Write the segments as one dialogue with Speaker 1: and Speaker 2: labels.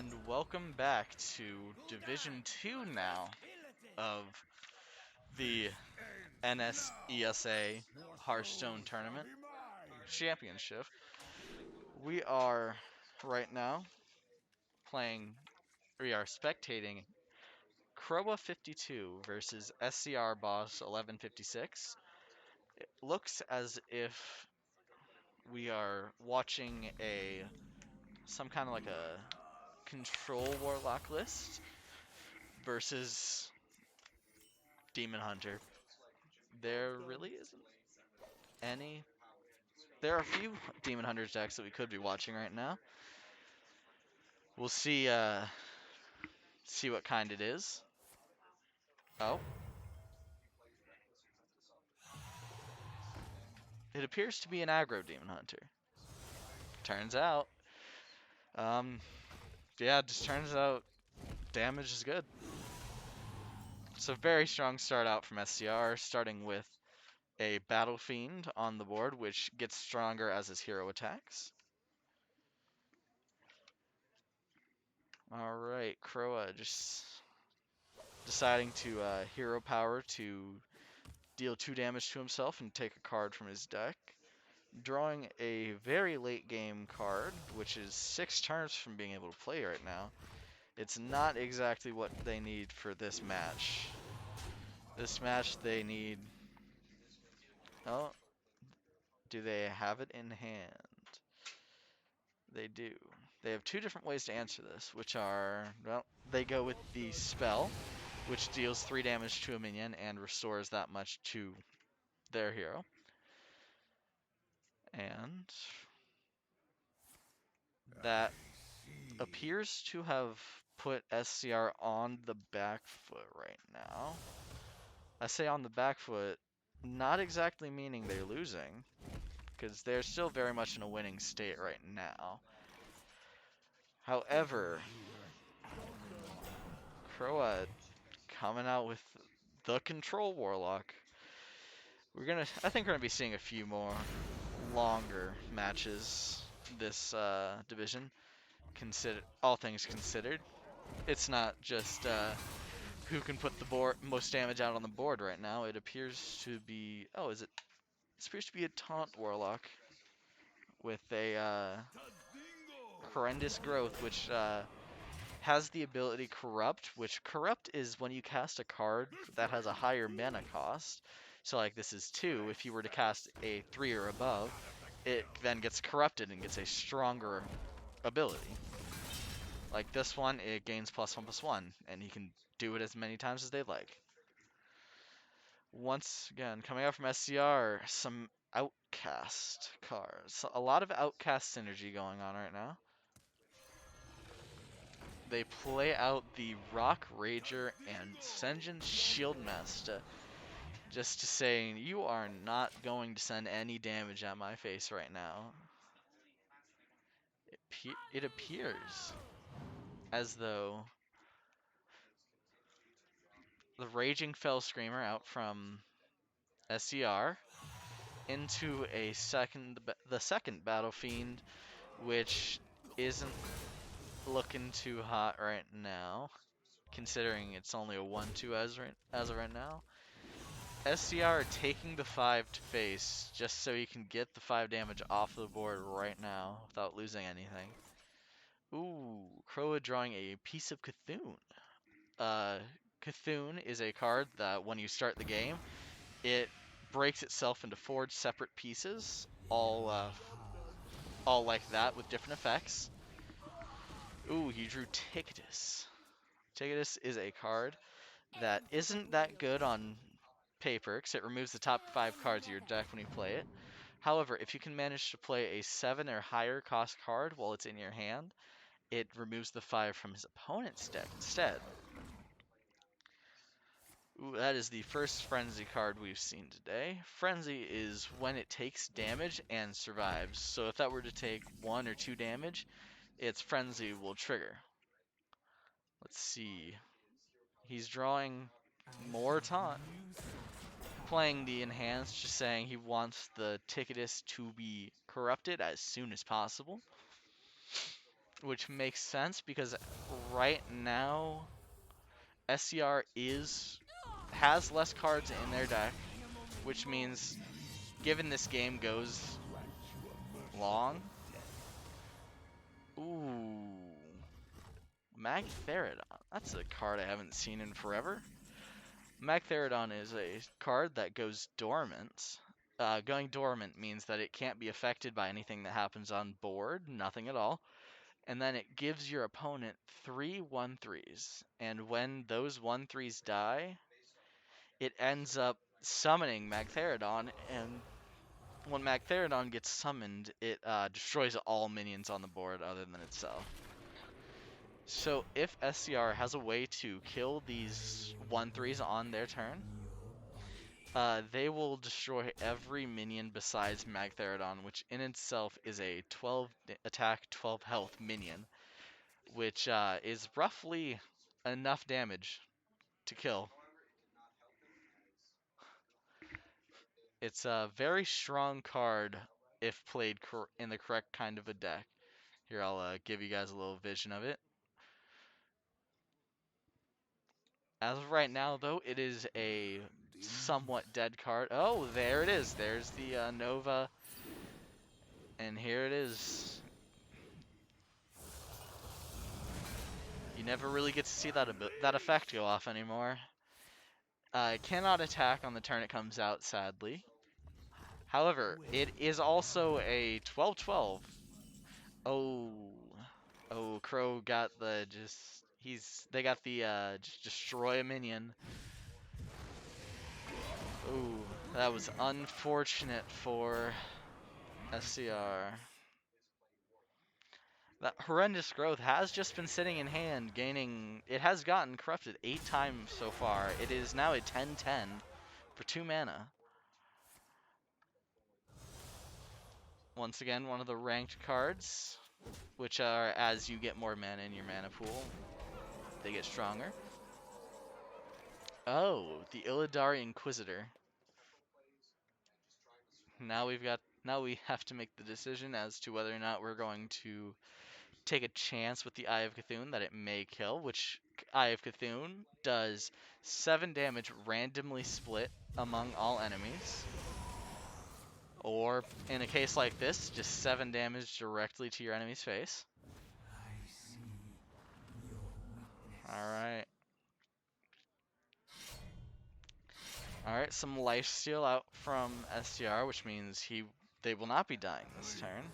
Speaker 1: and welcome back to Division 2 now of the NSESA Hearthstone Tournament Championship. We are right now playing, we are spectating Crowa52 versus SCRBoss1156. It looks as if we are watching some kind of like a control warlock list versus Demon Hunter. There really isn't any. There are a few Demon Hunters decks that we could be watching right now. We'll see what kind it is. Oh. It appears to be an aggro Demon Hunter. Turns out. Yeah, it just turns out damage is good. It's a very strong start out from SCR, starting with a Battle Fiend on the board, which gets stronger as his hero attacks. Alright, Crowa just deciding to hero power to deal 2 damage to himself and take a card from his deck. Drawing a very late game card, which is 6 turns from being able to play right now. It's not exactly what they need for this match. This match they need... Oh, do they have it in hand? They do. They have 2 different ways to answer this, which are, well, they go with the spell, which deals 3 damage to a minion and restores that much to their hero. And that appears to have put SCR on the back foot right now. I say on the back foot, not exactly meaning they're losing, because they're still very much in a winning state right now. However, Crowa coming out with the Control Warlock. I think we're gonna be seeing a few more longer matches this division. All things considered, it's not just who can put the most damage out on the board right now. It appears to be it appears to be a taunt warlock with a horrendous growth, which has the ability corrupt, which corrupt is when you cast a card that has a higher mana cost. So like this is 2. If you were to cast a 3 or above, it then gets corrupted and gets a stronger ability. Like this one, it gains +1/+1, and you can do it as many times as they like. Once again, coming out from SCR, some Outcast cards. A lot of Outcast synergy going on right now. They play out the Rock Rager and Sen'jin Shieldmaster, just to say, you are not going to send any damage at my face right now. It appears as though the Raging Fell Screamer out from SCR into the second Battle Fiend, which isn't looking too hot right now, considering it's only a 1/2 as of right now. SCR taking the 5 to face just so you can get the 5 damage off the board right now without losing anything. Ooh, Crowa drawing a Piece of Cthulhu. Cthulhu is a card that when you start the game, it breaks itself into 4 separate pieces, all like that with different effects. Ooh, he drew Ticketus. Ticketus is a card that isn't that good on paper, because it removes the top 5 cards of your deck when you play it. However, if you can manage to play a 7 or higher cost card while it's in your hand, it removes the 5 from his opponent's deck instead. Ooh, that is the first Frenzy card we've seen today. Frenzy is when it takes damage and survives. So if that were to take 1 or 2 damage, its Frenzy will trigger. Let's see. He's drawing more taunt. Playing the enhanced, just saying he wants the Ticketus to be corrupted as soon as possible. which makes sense because right now SCR has less cards in their deck, which means given this game goes long. Ooh, Magtheridon. That's a card I haven't seen in forever. Magtheridon is a card that goes dormant. Going dormant means that it can't be affected by anything that happens on board, nothing at all. And then it gives your opponent 3 1/3s. And when those 1/3s die, it ends up summoning Magtheridon. And when Magtheridon gets summoned, it destroys all minions on the board other than itself. So if SCR has a way to kill these 1/3s on their turn, they will destroy every minion besides Magtheridon, which in itself is a 12 attack, 12 health minion, which is roughly enough damage to kill. It's a very strong card if played in the correct kind of a deck. Here, I'll give you guys a little vision of it. As of right now, though, it is a somewhat dead card. Oh, there it is. There's the Nova. And here it is. You never really get to see that effect go off anymore. It cannot attack on the turn it comes out, sadly. However, it is also a 12/12. Oh, Crow got the they got the just destroy a minion. Ooh, that was unfortunate for SCR. That horrendous growth has just been sitting in hand, it has gotten corrupted 8 times so far. It is now a 10/10 for 2 mana. Once again, one of the ranked cards, which are as you get more mana in your mana pool, they get stronger. Oh, the Illidari Inquisitor. Now we have to make the decision as to whether or not we're going to take a chance with the Eye of Cthulhu that it may kill, which Eye of Cthulhu does 7 damage randomly split among all enemies. Or, in a case like this, just 7 damage directly to your enemy's face. Alright. Alright, some lifesteal out from SCR, which means they will not be dying this turn.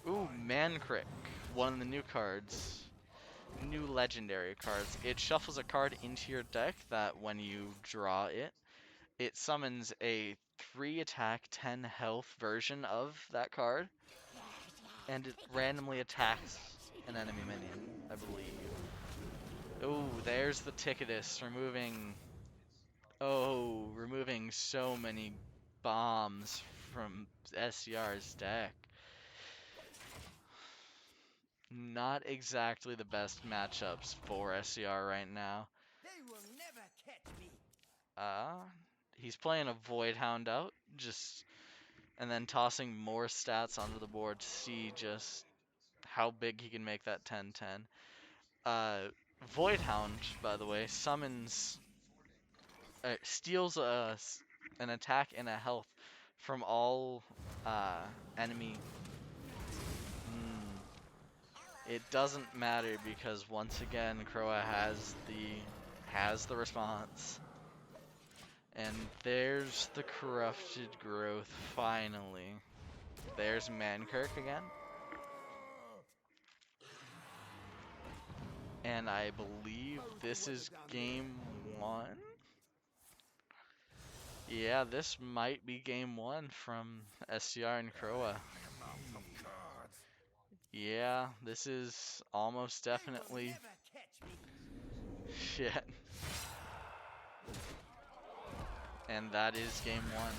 Speaker 1: Ooh, Mancrick, one of the new cards. New legendary cards. It shuffles a card into your deck that when you draw it, it summons a 3 attack, 10 health version of that card, and it randomly attacks an enemy minion, I believe. Oh, there's the Ticketus removing so many bombs from SCR's deck. Not exactly the best matchups for SCR right now.
Speaker 2: They will never catch me.
Speaker 1: He's playing a Void Hound out, and then tossing more stats onto the board to see just how big he can make that 10/10. Void Hound, by the way, steals an attack and a health from all enemy. It doesn't matter because once again, Crowa has the response. And there's the corrupted growth, finally. There's Mankirk again. And I believe this is game 1? Yeah, this might be game 1 from SCR and Crowa. Yeah, this is almost definitely... Shit. And that is game 1.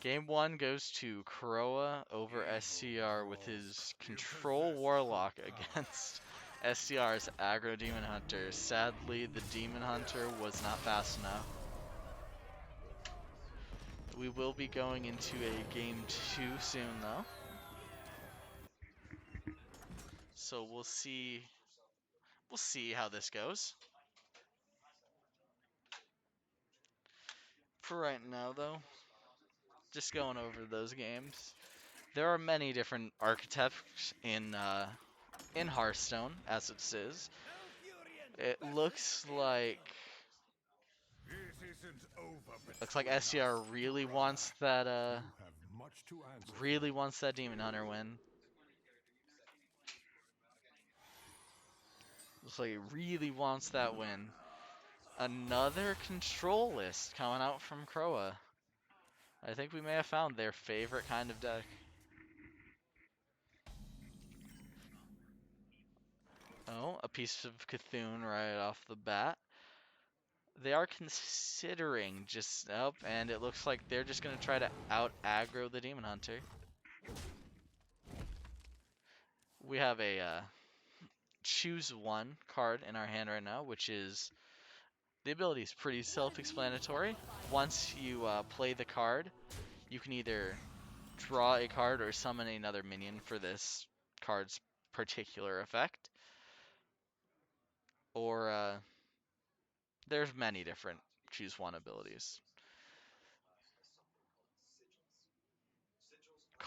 Speaker 1: Game 1 goes to Crowa over SCR with his Control Warlock against SCR's Aggro Demon Hunter. Sadly, the Demon Hunter was not fast enough. We will be going into a game 2 soon, though. So we'll see. We'll see how this goes. For right now, though, just going over those games. There are many different archetypes in Hearthstone, as it is. It looks like SCR really wants that Demon Hunter win. Looks like he really wants that win. Another control list coming out from Crowa. I think we may have found their favorite kind of deck. Oh, a piece of Cthulhu right off the bat. They are considering just up, and it looks like they're just gonna try to out aggro the Demon Hunter. We have a choose one card in our hand right now, which is the ability is pretty self-explanatory. Once you play the card, you can either draw a card or summon another minion for this card's particular effect. Or there's many different choose one abilities.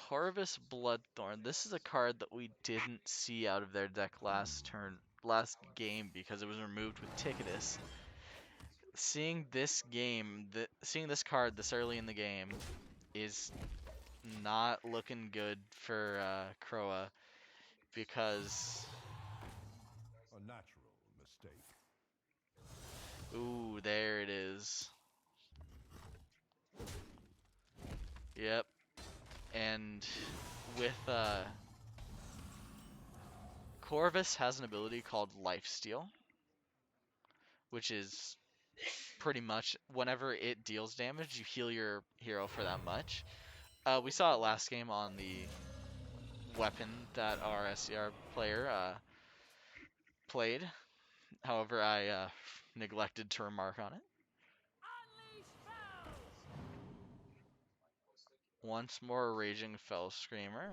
Speaker 1: Corvus Bloodthorn. This is a card that we didn't see out of their deck last game because it was removed with Ticketus. Seeing this card this early in the game is not looking good for Crowa because
Speaker 3: A natural mistake.
Speaker 1: ooh, there it is. Yep. And with Corvus has an ability called Lifesteal, which is pretty much whenever it deals damage, you heal your hero for that much. We saw it last game on the weapon that our SCR player played. However, I neglected to remark on it. Once more, Raging Fell Screamer.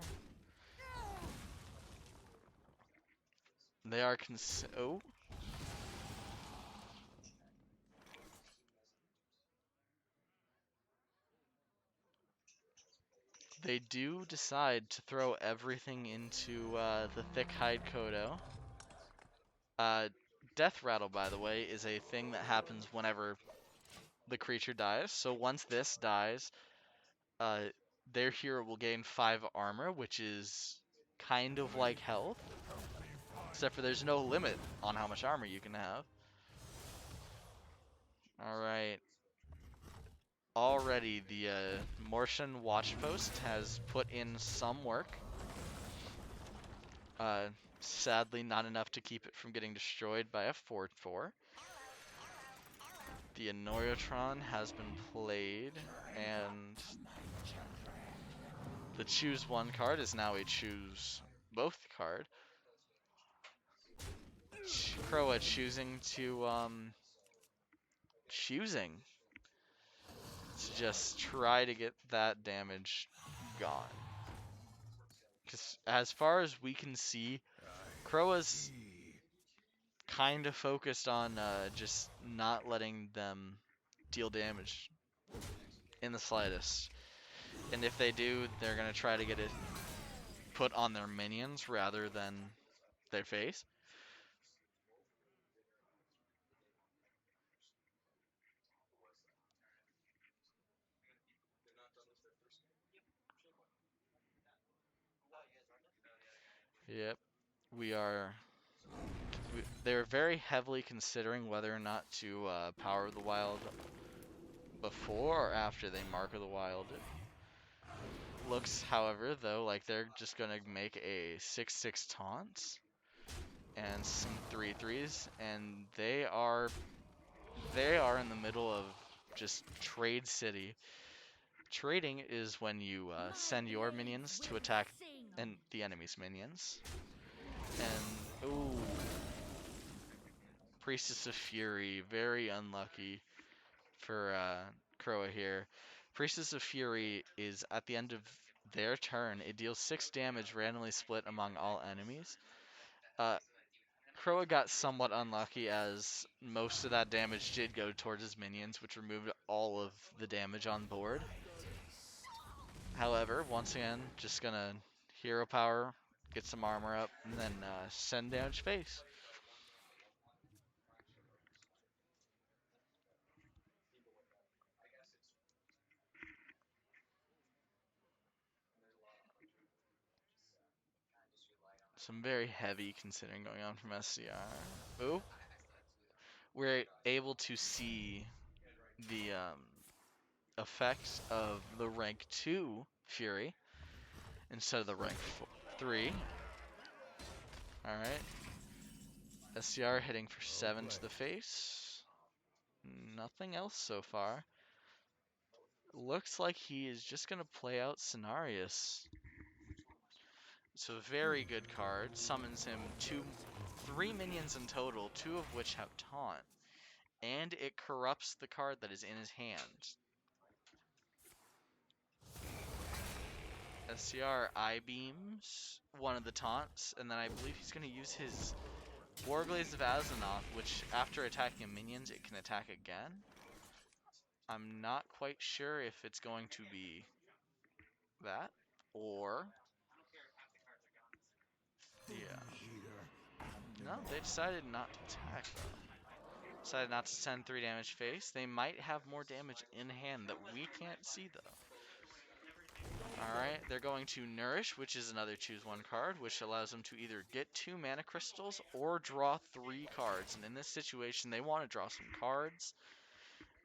Speaker 1: They are oh. They do decide to throw everything into the Thick Hide Kodo. Death Rattle, by the way, is a thing that happens whenever the creature dies. So once this dies, uh, their hero will gain 5 armor, which is kind of like health. Except for there's no limit on how much armor you can have. Alright. Already, the Mortian Watchpost has put in some work. Sadly, not enough to keep it from getting destroyed by a 4/4. The Anoyotron has been played, and the choose one card is now a choose both card. Crowa choosing to just try to get that damage gone. Because as far as we can see, Crowa's kind of focused on just not letting them deal damage in the slightest. And if they do, they're going to try to get it put on their minions rather than their face. Yep, they're very heavily considering whether or not to power the wild before or after they mark of the wild. Looks, however, though, like they're just gonna make a 6/6 taunt and some 3/3s, and they are in the middle of just Trade City. Trading is when you send your minions to attack the enemy's minions. And ooh, Priestess of Fury, very unlucky for Crowa here. Priestess of Fury is at the end of their turn. It deals 6 damage randomly split among all enemies. Uh, Crowa got somewhat unlucky as most of that damage did go towards his minions, which removed all of the damage on board. However, once again, just gonna hero power, get some armor up, and then send damage face. Some very heavy considering going on from SCR. Ooh. We're able to see the effects of the rank 2 Fury instead of the rank 3. Alright. SCR hitting for 7 to the face. Nothing else so far. Looks like he is just going to play out Cenarius. It's a very good card. Summons him 3 minions in total, 2 of which have taunt. And it corrupts the card that is in his hand. SCR I-beams one of the taunts, and then I believe he's going to use his Warblaze of Azzinoth, which after attacking minions, it can attack again. I'm not quite sure if it's going to be that, or... Yeah. No, they decided not to attack, though. Decided not to send 3 damage face. They might have more damage in hand that we can't see, though. Alright, they're going to Nourish, which is another choose 1 card, which allows them to either get 2 mana crystals or draw 3 cards. And in this situation, they want to draw some cards.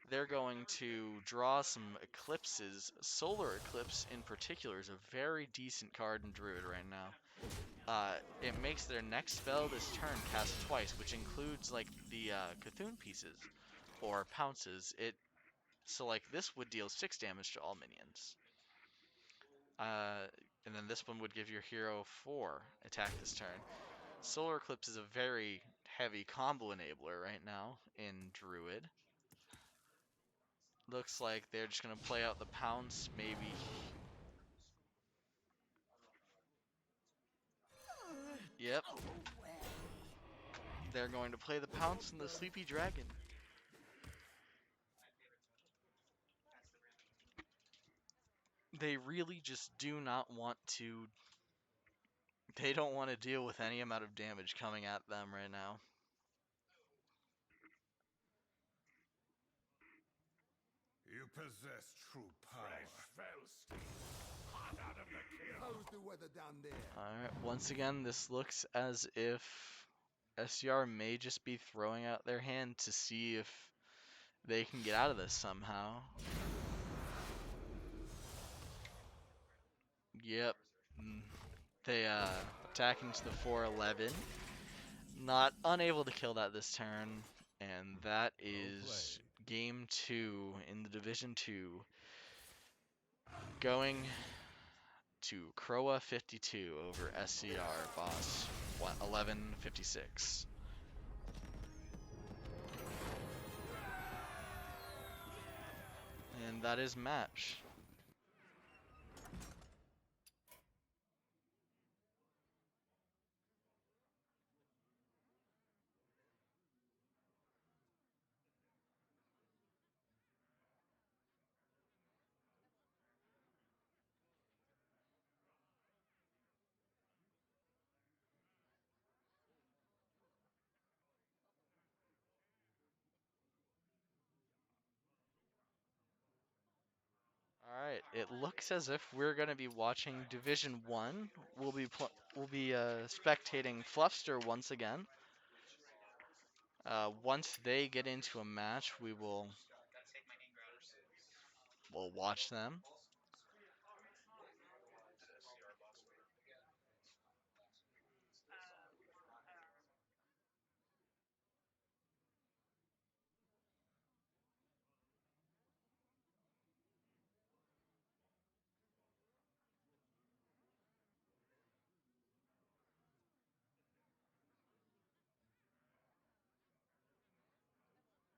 Speaker 1: They're going to draw some Eclipses. Solar Eclipse, in particular, is a very decent card in Druid right now. It makes their next spell this turn cast twice, which includes, like, the Cthulhu pieces, or Pounces. So, like, this would deal 6 damage to all minions. And then this one would give your hero 4 attack this turn. Solar Eclipse is a very heavy combo enabler right now in Druid. Looks like they're just going to play out the Pounce, maybe. Yep. They're going to play the Pounce and the Sleepy Dragon. They really just do not want to... They don't want to deal with any amount of damage coming at them right now.
Speaker 3: You possess true power. Hot out of the kiln.
Speaker 2: How's the weather down there?
Speaker 1: Alright, once again, this looks as if SCR may just be throwing out their hand to see if they can get out of this somehow. Yep. They attacking to the 411. Not unable to kill that this turn. And that is game 2 in the Division 2. Going to Crowa52 over SCRBoss1156. And that is match. Alright, it looks as if we're going to be watching Division 1. We'll be spectating Fluffster once again. Once they get into a match, we'll watch them.